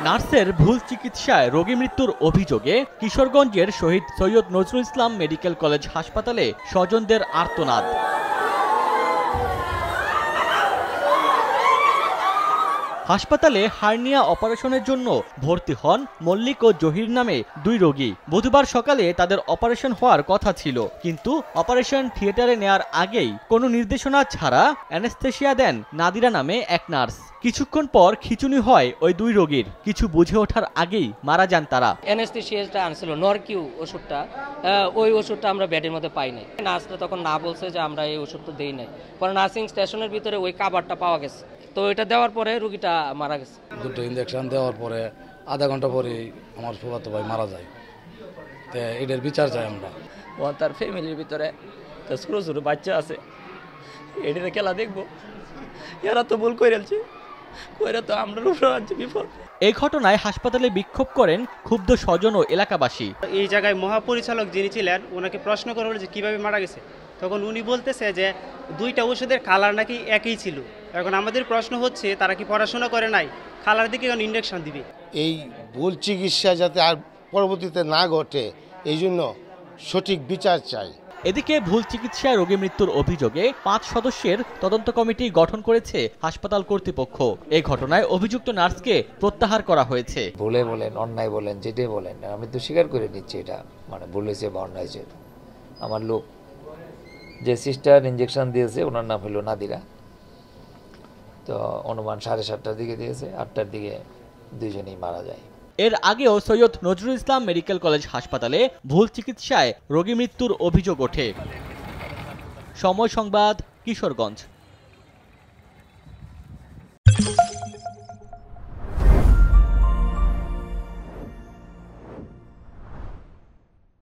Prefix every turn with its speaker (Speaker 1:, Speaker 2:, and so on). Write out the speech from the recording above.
Speaker 1: নার্সের ভুল চিকিৎসায় রোগী মৃত্যুর অভিযোগে কিশোরগঞ্জের শহীদ সৈয়দ নজরুল ইসলাম মেডিকেল কলেজ হাসপাতালে স্বজনদের আর্তনাদ। হাসপাতালে হার্নিয়া অপারেশনের জন্য ভর্তি হন মল্লিক ও জহির নামে দুই রোগী। বুধবার সকালে তাদের অপারেশন হওয়ার কথা ছিল, কিন্তু অপারেশন থিয়েটারে নেয়ার আগেই কোনো নির্দেশনা ছাড়া অ্যানেস্থেসিয়া দেন নাদিরা নামে এক নার্স। কিছুক্ষণ পর খিঁচুনি হয় ওই দুই রোগীর। কিছু বুঝে ওঠার আগেই মারা যান তারা।
Speaker 2: অ্যানেস্থেসিয়াটা আনছিল নরকিউ ওষুধটা, ওই ওষুধটা আমরা বেডের মধ্যে পাই নাই। নার্সরা তখন না বলছে যে আমরা এই ওষুধটা দেই নাই। পরে নার্সিং স্টেশনের ভিতরে ওই কাবারটা পাওয়া গেছে, তো এটা দেওয়ার পরে রোগীটা মারা গেছে।
Speaker 3: দুটো ইঞ্জেকশন দেওয়ার পরে আধা ঘন্টা পরে আমার ফুফাতো ভাই মারা যায়। তো এটার বিচার চাই আমরা।
Speaker 2: ও তার ফ্যামিলির ভিতরে ছোটো ছোটো বাচ্চা আছে, এটার খেলা দেখবো। এরা তো ভুল করেছে, কইরা তো আমরা উপরে আছে বিপদ।
Speaker 1: এই ঘটনায় হাসপাতালে বিক্ষোভ করেন ক্ষুব্ধ স্বজন ও এলাকাবাসী।
Speaker 4: এই জায়গায় মহাপরিচালক যিনি ছিলেন ওনাকে প্রশ্ন করা হলো যে কিভাবে মারা গেছে, তখন উনি বলতেছে যে দুইটা ওষুধের কালার নাকি একই ছিল। এখন আমাদের প্রশ্ন হচ্ছে তারা কি পড়াশোনা করে নাই, কালার দিকে কেন ইনজেকশন দিবে?
Speaker 5: এই ভুল চিকিৎসা যাতে আর পরবর্তীতে না ঘটে, এই জন্য সঠিক বিচার চাই।
Speaker 1: এদিকে ভুল চিকিৎসায় রোগী মৃত্যুর অভিযোগে 5 সদস্যের তদন্ত কমিটি গঠন করেছে হাসপাতাল কর্তৃপক্ষ। এই ঘটনায় অভিযুক্ত নার্সকে প্রত্যাহার করা হয়েছে।
Speaker 6: ভুলে বলেন, অন্যায় বলেন, যেটাই বলেন, আমি তো স্বীকার করে নিচ্ছি এটা ভুল হয়েছে বা অন্যায় হয়েছে। আমার লোক যে সিস্টার ইঞ্জেকশন দিয়েছে ওনার নাম হলো নাদিরা। তো অনুমান 7:30টার দিকে দিয়েছে, 8টার দিকে দুইজনেই মারা যায়।
Speaker 1: এর আগেও সৈয়দ নজরুল ইসলাম মেডিকেল কলেজ হাসপাতালে ভুল চিকিৎসায় রোগী মৃত্যুর অভিযোগ ওঠে। সময় সংবাদ, কিশোরগঞ্জ।